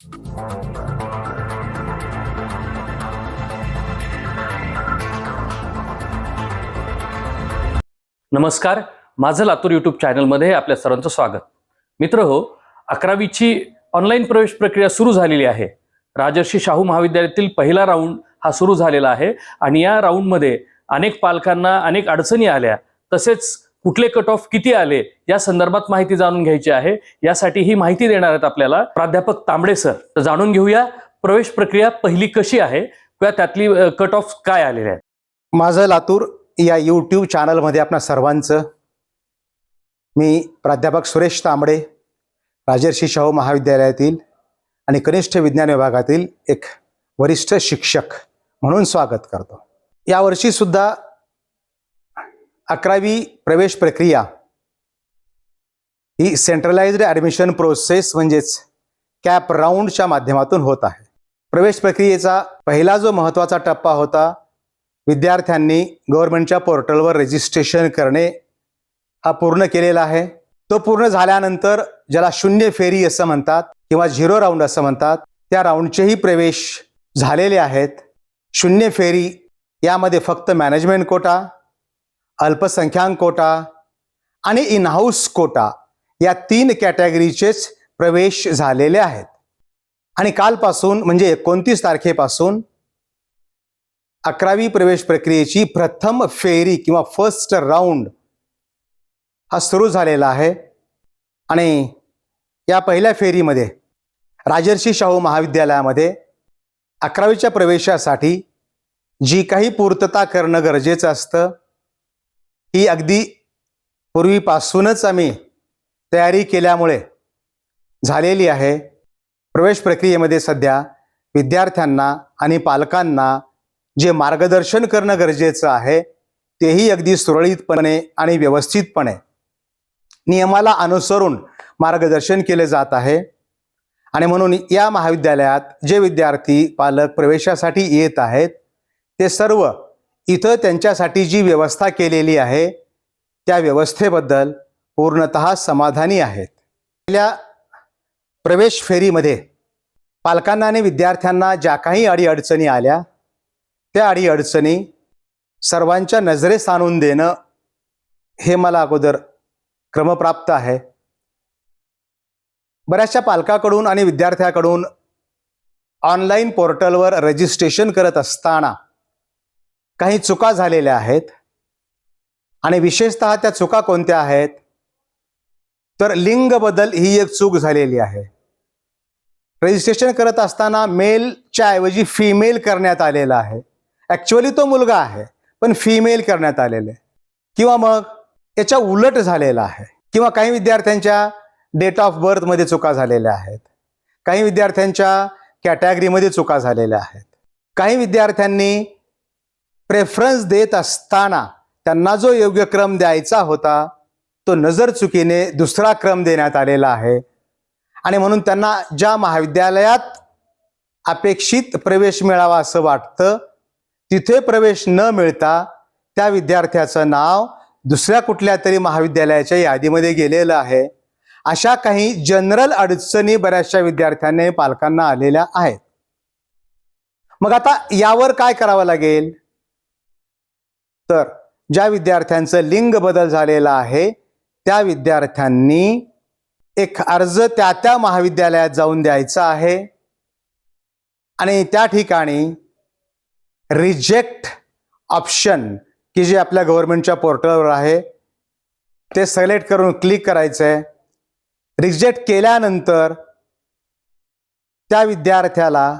नमस्कार, माझं लातूर यूट्यूब चॅनलमध्ये आपल्या सर्वांचं स्वागत. मित्रहो, 11वीची ऑनलाईन प्रवेश प्रक्रिया सुरू झालेली आहे. राजर्षी शाहू महाविद्यालयातील पहिला राऊंड हा सुरू झालेला आहे आणि या राऊंडमध्ये अनेक पालकांना अनेक अडचणी आल्या, तसेच कुठले कट ऑफ किती आले या संदर्भात माहिती जाणून घ्यायची आहे. यासाठी ही माहिती देणार आहेत आपल्याला प्राध्यापक तांबडे सर. तर जाणून घेऊया प्रवेश प्रक्रिया पहिली कशी आहे किंवा त्यातली कट ऑफ काय आलेले आहेत. माझं लातूर या यूट्यूब चॅनलमध्ये आपणा सर्वांचं मी प्राध्यापक सुरेश तांबडे, राजर्षी शाहू महाविद्यालयातील आणि कनिष्ठ विज्ञान विभागातील एक वरिष्ठ शिक्षक म्हणून स्वागत करतो. यावर्षी सुद्धा 11वी प्रवेश प्रक्रिया ही सेंट्रलाइज्ड ॲडमिशन प्रोसेस म्हणजेच कॅप राऊंडच्या माध्यमातून होत आहे. प्रवेश प्रक्रियेचा पहिला जो महत्त्वाचा टप्पा होता, विद्यार्थ्यांनी गव्हर्नमेंटच्या पोर्टलवर रजिस्ट्रेशन करणे हा पूर्ण केलेला आहे. तो पूर्ण झाल्यानंतर ज्याला शून्य फेरी असं म्हणतात किंवा 0 राऊंड असं म्हणतात, त्या राऊंडचेही प्रवेश झालेले आहेत. शून्य फेरी यामध्ये फक्त मॅनेजमेंट कोटा, अल्पसंख्याक कोटा आणि इन हाऊस कोटा या 3 कॅटेगरीचेच प्रवेश झालेले आहेत. आणि कालपासून म्हणजे 29 तारखेपासून 11वी प्रवेश प्रक्रियेची प्रथम फेरी किंवा फर्स्ट राऊंड हा सुरू झालेला आहे. आणि या पहिल्या फेरीमध्ये राजर्षी शाहू महाविद्यालयामध्ये 11वीच्या प्रवेशासाठी जी काही पूर्तता करणं गरजेचं असतं ही अगदी पूर्वीपासूनच आम्ही तयारी केल्यामुळे झालेली आहे. प्रवेश प्रक्रियेमध्ये सध्या विद्यार्थ्यांना आणि पालकांना जे मार्गदर्शन करणं गरजेचं आहे तेही अगदी सुरळीतपणे आणि व्यवस्थितपणे नियमाला अनुसरून मार्गदर्शन केले जात आहे. आणि म्हणून या महाविद्यालयात जे विद्यार्थी पालक प्रवेशासाठी येत आहेत ते सर्व इथं त्यांच्यासाठी जी व्यवस्था केलेली आहे त्या व्यवस्थेबद्दल पूर्णतः समाधानी आहेत. पहिल्या प्रवेश फेरीमध्ये पालकांना आणि विद्यार्थ्यांना ज्या काही अडीअडचणी आल्या त्या अडीअडचणी सर्वांच्या नजरेस आणून देणं हे मला अगोदर क्रमप्राप्त आहे. बऱ्याचशा पालकाकडून आणि विद्यार्थ्याकडून ऑनलाईन पोर्टलवर रजिस्ट्रेशन करत असताना काही चुका झालेल्या आहेत. आणि विशेषतः त्या चुका कोणत्या आहेत तर लिंग बदल ही एक चूक झालेली आहे. रजिस्ट्रेशन करत असताना मेलच्या ऐवजी फिमेल करण्यात आलेलं आहे. ॲक्च्युअली तो मुलगा आहे पण फिमेल करण्यात आलेले, किंवा मग याच्या उलट झालेला आहे. किंवा काही विद्यार्थ्यांच्या डेट ऑफ बर्थमध्ये चुका झालेल्या आहेत, काही विद्यार्थ्यांच्या कॅटेगरीमध्ये चुका झालेल्या आहेत. काही विद्यार्थ्यांनी प्रेफरन्स देत असताना त्यांना जो योग्य क्रम द्यायचा होता तो नजर चुकीने दुसरा क्रम देण्यात आलेला आहे. आणि म्हणून त्यांना ज्या महाविद्यालयात अपेक्षित प्रवेश मिळावा असं वाटतं तिथे प्रवेश न मिळता त्या विद्यार्थ्याचं नाव दुसऱ्या कुठल्या तरी महाविद्यालयाच्या यादीमध्ये गेलेलं आहे. अशा काही जनरल अडचणी बऱ्याचशा विद्यार्थ्यांनी पालकांना आलेल्या आहेत. मग आता यावर काय करावं लागेल तर ज्या विद्यार्थ्यांचं लिंग बदल झालेला आहे त्या विद्यार्थ्यांनी एक अर्ज त्या महाविद्यालयात जाऊन द्यायचा आहे आणि त्या ठिकाणी रिजेक्ट ऑप्शन की जे आपल्या गव्हर्नमेंटच्या पोर्टलवर आहे ते सिलेक्ट करून क्लिक करायचं आहे. रिजेक्ट केल्यानंतर त्या विद्यार्थ्याला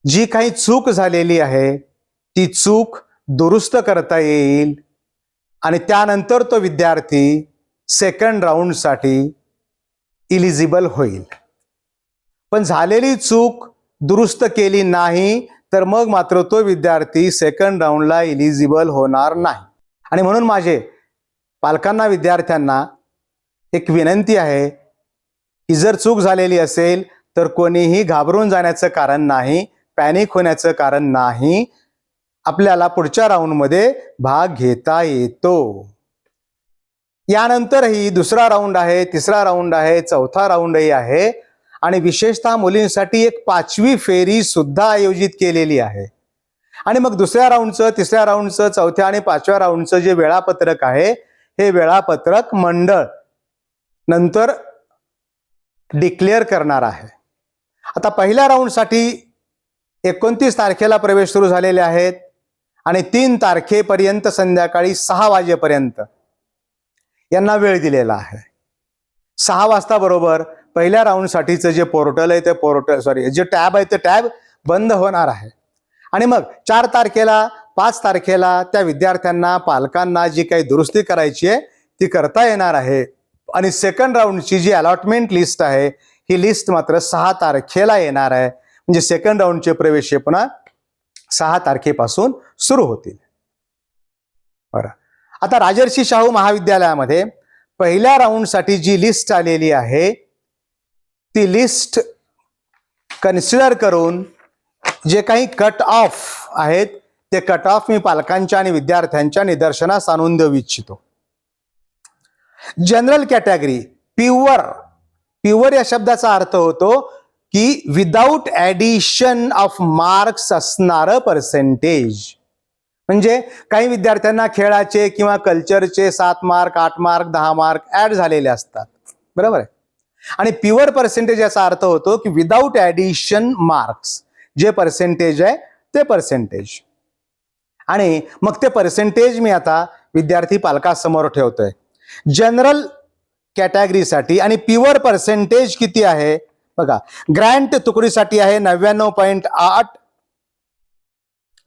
जी काही चूक झालेली आहे ती चूक दुरुस्त करता येईल आणि त्यानंतर तो विद्यार्थी सेकंड राऊंडसाठी इलिजिबल होईल. पण झालेली चूक दुरुस्त केली नाही तर मग मात्र तो विद्यार्थी सेकंड राऊंडला इलिजिबल होणार नाही. आणि म्हणून माझे पालकांना विद्यार्थ्यांना एक विनंती आहे की जर चूक झालेली असेल तर कोणीही घाबरून जाण्याचं कारण नाही, पॅनिक होण्याचं कारण नाही. आपल्याला पुढच्या राऊंडमध्ये भाग घेता येतो. यानंतरही दुसरा राऊंड आहे, तिसरा राऊंड आहे, चौथा राऊंडही आहे आणि विशेषतः मुलींसाठी एक 5वी फेरी सुद्धा आयोजित केलेली आहे. आणि मग दुसऱ्या राऊंडचं, तिसऱ्या राऊंडचं, चौथ्या आणि 5व्या राऊंडचं जे वेळापत्रक आहे, हे वेळापत्रक मंडळ नंतर डिक्लेअर करणार आहे. आता पहिल्या राऊंडसाठी 29 तारखेला प्रवेश सुरू झालेले आहेत आणि 3 तारखेपर्यंत संध्याकाळी 6 वाजेपर्यंत यांना वेळ दिलेला आहे. 6 वाजता बरोबर पहिल्या राऊंडसाठीचं जे पोर्टल आहे ते जे टॅब आहे ते टॅब बंद होणार आहे. आणि मग 4 तारखेला 5 तारखेला त्या विद्यार्थ्यांना, पालकांना जी काही दुरुस्ती करायची आहे ती करता येणार आहे. आणि सेकंड राऊंडची जी अलॉटमेंट लिस्ट आहे, ही लिस्ट मात्र 6 तारखेला येणार आहे. म्हणजे सेकंड राऊंडचे प्रवेश हे पुन्हा 6 तारखेपासून सुरू होतील. बरं, आता राजर्षी शाहू महाविद्यालयामध्ये पहिल्या राऊंडसाठी जी लिस्ट आलेली आहे, ती लिस्ट कन्सिडर करून जे काही कट ऑफ आहेत ते कट ऑफ मी पालकांच्या आणि विद्यार्थ्यांच्या निदर्शनास आणून देऊ इच्छितो. जनरल कॅटेगरी प्युअर या शब्दाचा अर्थ होतो की विदाऊट ॲडिशन ऑफ मार्क्स असणारं पर्सेंटेज. म्हणजे काही विद्यार्थ्यांना खेळाचे किंवा कल्चरचे 7 मार्क, 8 मार्क, 10 मार्क ऍड झालेले असतात, बरोबर आहे. आणि प्युअर पर्सेंटेज याचा अर्थ होतो की विदाऊट ॲडिशन मार्क्स, जे पर्सेंटेज आहे ते पर्सेंटेज. आणि मग ते पर्सेंटेज मी आता विद्यार्थी पालकासमोर ठेवतोय. जनरल कॅटेगरीसाठी आणि प्युअर पर्सेंटेज किती आहे बघा. ग्रँट तुकडीसाठी आहे 99.8,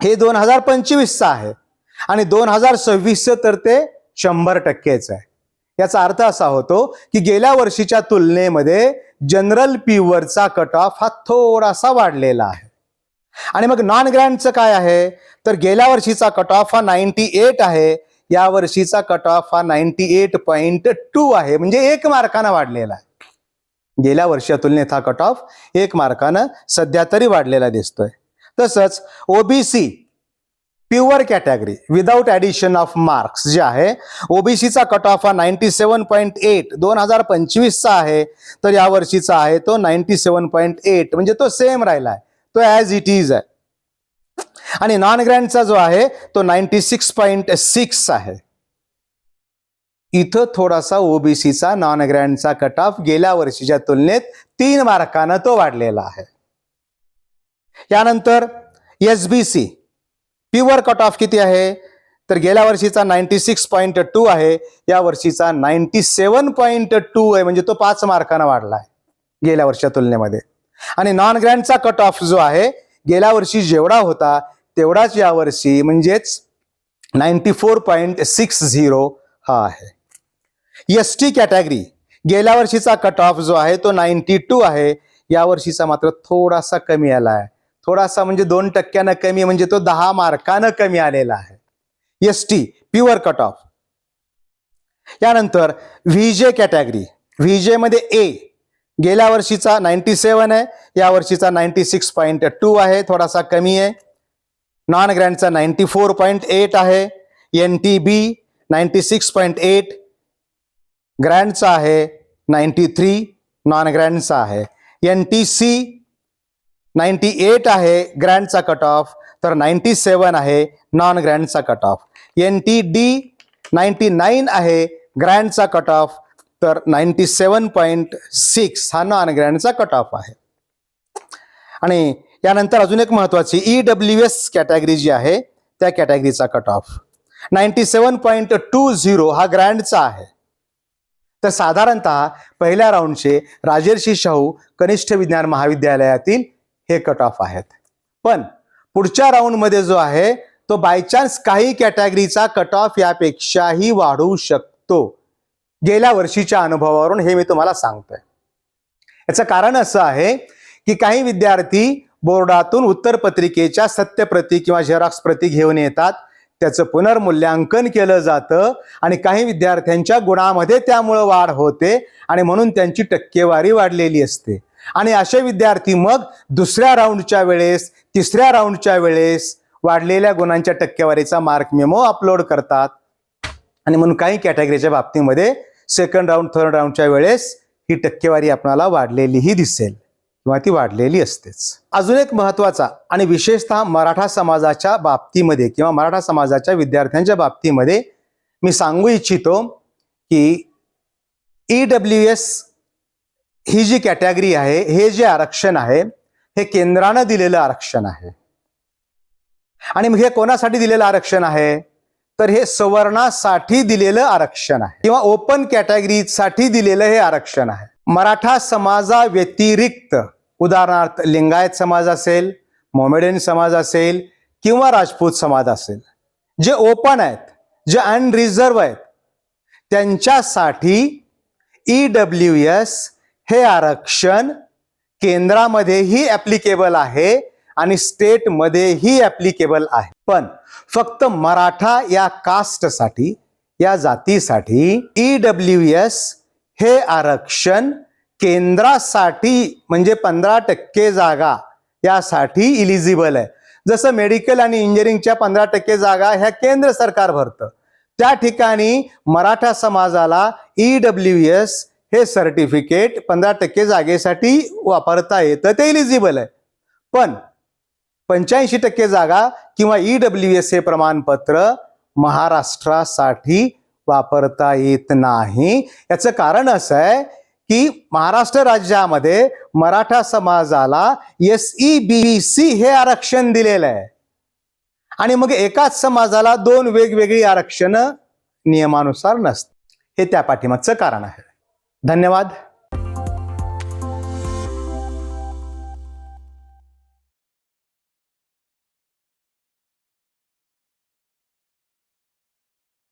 हे 2025चं आहे. आणि 2026चं तर ते 100%च आहे. याचा अर्थ असा होतो की गेल्या वर्षीच्या तुलनेमध्ये जनरल प्युअरचा कट ऑफ हा थोडासा वाढलेला आहे. आणि मग नॉन ग्रँटचं काय आहे, तर गेल्या वर्षीचा कट ऑफ हा 98 आहे, या वर्षीचा कट ऑफ हा 98.2 आहे. म्हणजे 1 मार्कानं वाढलेला आहे. गेल्या वर्षा तुलनेत हा कट ऑफ 1 मार्कानं सध्या तरी वाढलेला दिसतोय. तसंच OBC pure category without addition of marks जे आहे, ओबीसीचा कट ऑफ हा 97.8 2025चा आहे, तर या वर्षीचा आहे तो 97.8, म्हणजे तो सेम राहिला आहे, तो ॲज इट इज आहे. आणि नॉन ग्रँटचा जो आहे तो 96.6 आहे. इथं थोडासा ओबीसीचा नॉन ग्रँटचा कट ऑफ गेल्या वर्षीच्या तुलनेत 3 मार्कानं तो वाढलेला आहे. यानंतर एसबीसी प्युअर कट ऑफ किती आहे, तर गेल्या वर्षीचा 96.2 आहे, या वर्षीचा 97.2 आहे, म्हणजे तो 5 मार्कानं वाढला आहे गेल्या वर्षा तुलनेमध्ये. आणि नॉन ग्रँटचा कट ऑफ जो आहे गेल्या वर्षी जेवढा होता तेवढाच या वर्षी म्हणजेच 94.60 हा आहे. एसटी कॅटेगरी गेल्या वर्षीचा कट ऑफ जो आहे तो 92 आहे, या वर्षीचा मात्र थोडासा कमी आला आहे. थोडासा म्हणजे 2% कमी, म्हणजे तो 10 मार्कानं कमी आलेला आहे. ST pure cut off. यानंतर व्हीजे कॅटेगरी, व्हीजे मध्ये ए गेल्या वर्षीचा 97 आहे, या वर्षीचा 96.2 आहे, थोडासा कमी आहे. नॉन ग्रँटचा 94.8 आहे. NTB 96.8, ग्रँटचा आहे 93, नॉन ग्रँटचा आहे. NTC 98 आहे, ग्रँटचा कट ऑफ, तर 97 आहे नॉन ग्रँटचा कट ऑफ. NTD 99 आहे, ग्रँटचा कट ऑफ, तर 97.6 हा नॉन ग्रँटचा कट ऑफ आहे. आणि यानंतर अजून एक महत्वाची EWS कॅटेगरी जी आहे त्या कॅटेगरीचा कट ऑफ 97.20 हा ग्रँटचा आहे. तर साधारणतः पहिल्या राऊंडचे राजर्षी शाहू कनिष्ठ विज्ञान महाविद्यालयातील हे कट ऑफ आहेत. पण पुढच्या राऊंडमध्ये जो आहे तो बायचान्स काही कॅटेगरीचा कट ऑफ यापेक्षाही वाढू शकतो. गेल्या वर्षीच्या अनुभवावरून हे मी तुम्हाला सांगतोय. याचं कारण असं आहे की काही विद्यार्थी बोर्डातून उत्तरपत्रिकेच्या सत्यप्रती किंवा झेरॉक्स प्रती घेऊन येतात, त्याचं पुनर्मूल्यांकन केलं जातं आणि काही विद्यार्थ्यांच्या गुणामध्ये त्यामुळे वाढ होते आणि म्हणून त्यांची टक्केवारी वाढलेली असते. आणि असे विद्यार्थी मग दुसऱ्या राऊंडच्या वेळेस, तिसऱ्या राऊंडच्या वेळेस वाढलेल्या गुणांच्या टक्केवारीचा मार्क मेमो अपलोड करतात. आणि म्हणून काही कॅटेगरीच्या बाबतीमध्ये सेकंड राऊंड, थर्ड राऊंडच्या वेळेस ही टक्केवारी आपल्याला वाढलेलीही दिसेल. किंवा ती वाढलेली असतेच. अजून एक महत्त्वाचा आणि विशेषतः मराठा समाजाच्या बाबतीमध्ये किंवा मराठा समाजाच्या विद्यार्थ्यांच्या बाबतीमध्ये मी सांगू इच्छितो की EWS ही जी कॅटेगरी आहे, हे जे आरक्षण आहे, हे केंद्रानं दिलेलं आरक्षण आहे. आणि मग हे कोणासाठी दिलेलं आरक्षण आहे, तर हे सवर्णासाठी दिलेलं आरक्षण आहे किंवा ओपन कॅटेगरीसाठी दिलेलं हे आरक्षण आहे. मराठा समाजाव्यतिरिक्त उदाहरणार्थ लिंगायत समाज असेल, मोमेडियन समाज असेल किंवा राजपूत समाज असेल, जे ओपन आहेत, जे अनरिझर्व आहेत, त्यांच्यासाठी EWS हे आरक्षण केंद्रामध्येही ऍप्लिकेबल आहे आणि स्टेटमध्येही ऍप्लिकेबल आहे. पण फक्त मराठा या कास्टसाठी, या जातीसाठी EWS हे आरक्षण केंद्रासाठी म्हणजे 15% जागा यासाठी इलिजिबल आहे. जसं मेडिकल आणि इंजिनिअरिंगच्या 15% जागा ह्या केंद्र सरकार भरतं, त्या ठिकाणी मराठा समाजाला EWS हे सर्टिफिकेट 15% जागेसाठी वापरता येतं, ते इलिजिबल आहे. पण 85% जागा किंवा EWS हे प्रमाणपत्र महाराष्ट्रासाठी वापरता येत नाही. याचं कारण असं आहे की महाराष्ट्र राज्यामध्ये मराठा समाजाला SEBC हे आरक्षण दिलेलं आहे आणि मग एकाच समाजाला 2 वेगवेगळी आरक्षणं नियमानुसार नसतात. हे त्या पाठीमागचं कारण आहे. धन्यवाद.